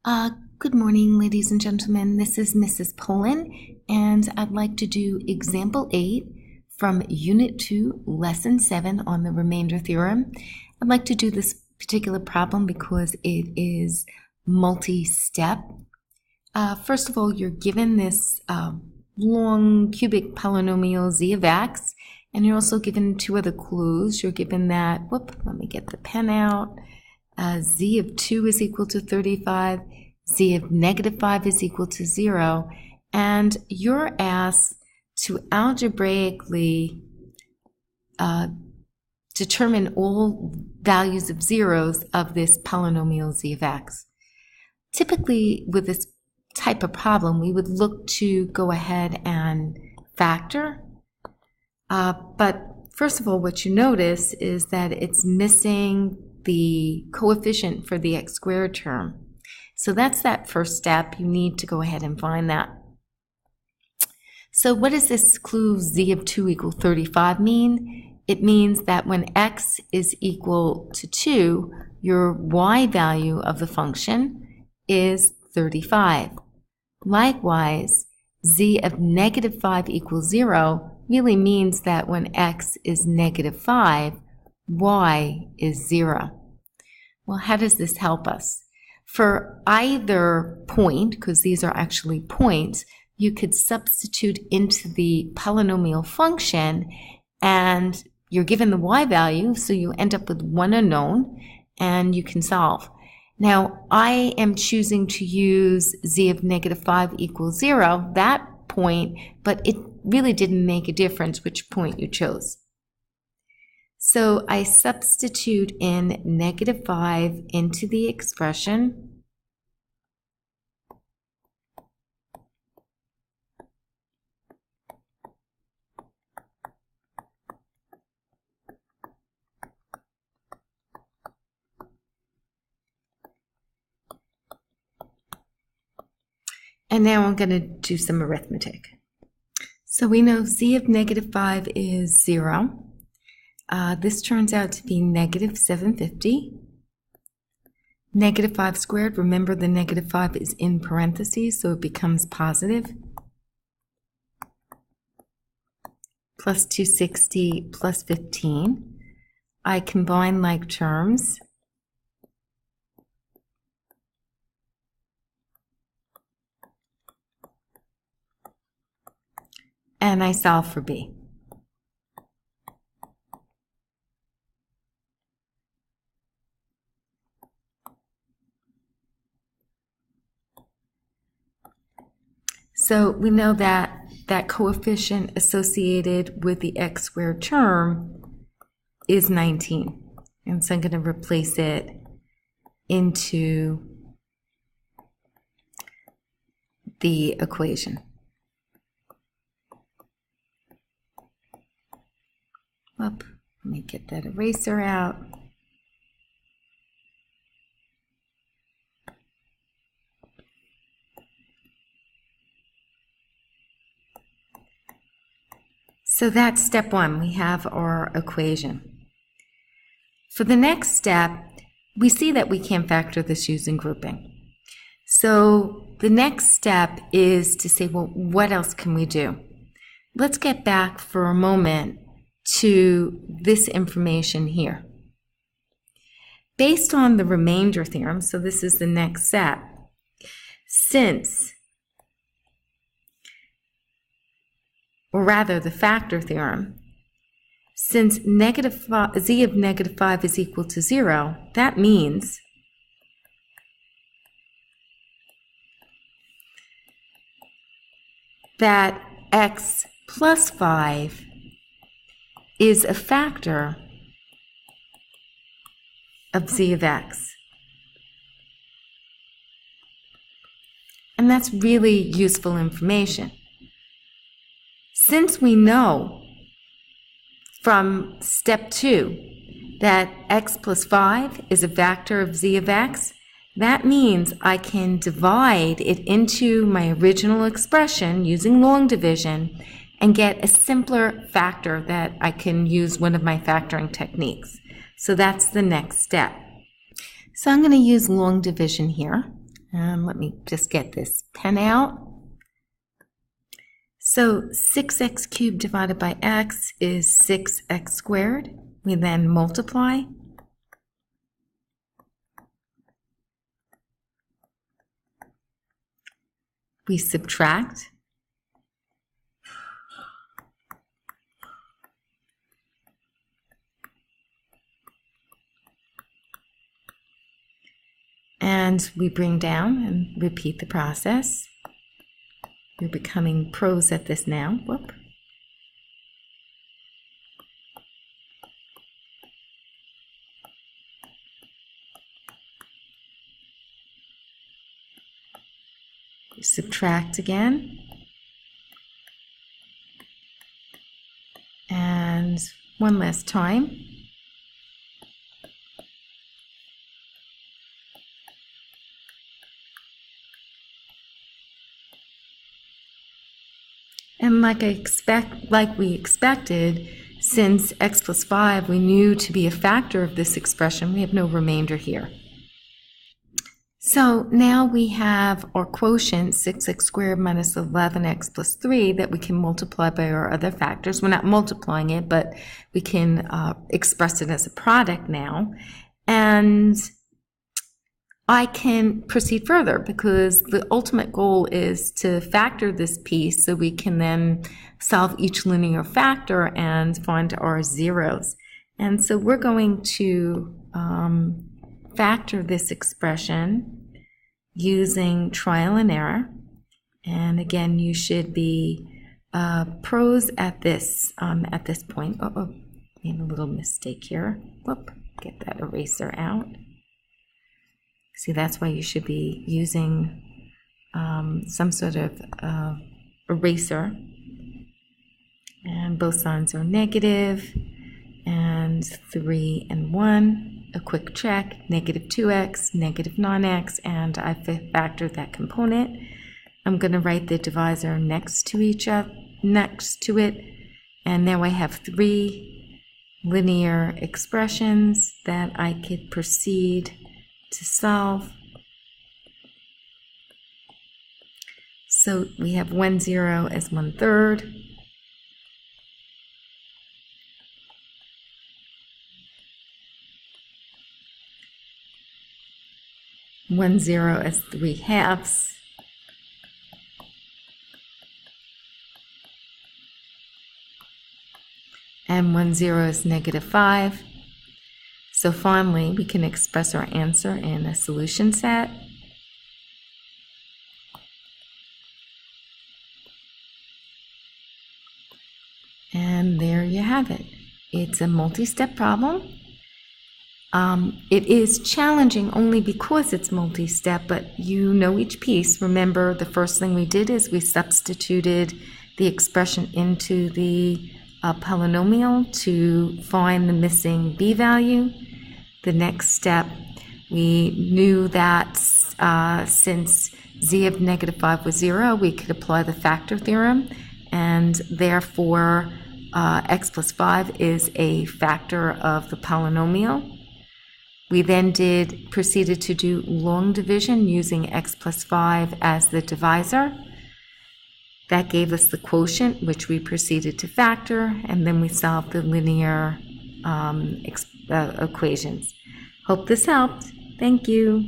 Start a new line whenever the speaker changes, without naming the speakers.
Good morning, ladies and gentlemen. This is Mrs. Poland, and I'd like to do example 8 from Unit 2, Lesson 7 on the remainder theorem. I'd like to do this particular problem because it is multi-step. First of all, you're given this long cubic polynomial z of x, and you're also given two other clues. You're given that, let me get the pen out. Z of 2 is equal to 35, z of negative 5 is equal to 0, and you're asked to algebraically determine all values of zeros of this polynomial z of x. Typically, with this type of problem, we would look to go ahead and factor, but first of all, what you notice is that it's missing the coefficient for the x squared term. So that's that first step. You need to go ahead and find that. So what does this clue z of 2 equal 35 mean? It means that when x is equal to 2, your y value of the function is 35. Likewise, z of negative 5 equals 0 really means that when x is negative 5, y is 0. Well, how does this help us? For either point, because these are actually points, you could substitute into the polynomial function, and you're given the y value, so you end up with one unknown, and you can solve. Now, I am choosing to use z of negative 5 equals 0, that point, but it really didn't make a difference which point you chose. So I substitute in negative 5 into the expression. And now I'm going to do some arithmetic. So we know z of negative 5 is 0. This turns out to be negative 750. Negative 5 squared, remember the negative 5 is in parentheses, so it becomes positive. Plus 260 plus 15. I combine like terms. And I solve for b. So we know that that coefficient associated with the x squared term is 19. And so I'm going to replace it into the equation. Let me get that eraser out. So that's step 1. We have our equation. For the next step, we see that we can't factor this using grouping. So the next step is to say, well, what else can we do? Let's get back for a moment to this information here. Based on the remainder theorem, so this is the next step, or rather the factor theorem, since z of negative 5 is equal to 0, that means that x plus 5 is a factor of z of x. And that's really useful information. Since we know from step 2 that x plus 5 is a factor of z of x, that means I can divide it into my original expression using long division and get a simpler factor that I can use one of my factoring techniques. So that's the next step. So I'm going to use long division here. And let me just get this pen out. So 6x cubed divided by x is 6x squared. We then multiply. We subtract. And we bring down and repeat the process. We're becoming pros at this now. Whoop. Subtract again. And one last time. And like we expected, since x plus 5 we knew to be a factor of this expression, we have no remainder here. So now we have our quotient 6x squared minus 11x plus 3 that we can multiply by our other factors. We're not multiplying it, but we can express it as a product now. And I can proceed further because the ultimate goal is to factor this piece so we can then solve each linear factor and find our zeros. And so we're going to factor this expression using trial and error. And again, you should be pros at this point. Made a little mistake here. Whoop, get that eraser out. See, that's why you should be using some sort of eraser. And both signs are negative. And 3 and 1, a quick check, negative 2x, negative 9x, and I factored that component. I'm going to write the divisor next to it, and now I have 3 linear expressions that I could proceed to solve. So we have 1 0 as 1/3. 1 0 as 3/2. And 1 0 is negative 5. So finally, we can express our answer in a solution set. And there you have it. It's a multi-step problem. It is challenging only because it's multi-step, but you know each piece. Remember, the first thing we did is we substituted the expression into the polynomial to find the missing b value. The next step, we knew that since z of negative 5 was 0, we could apply the factor theorem, and therefore x plus 5 is a factor of the polynomial. We then proceeded to do long division using x plus 5 as the divisor. That gave us the quotient, which we proceeded to factor, and then we solved the linear equations. Hope this helped. Thank you.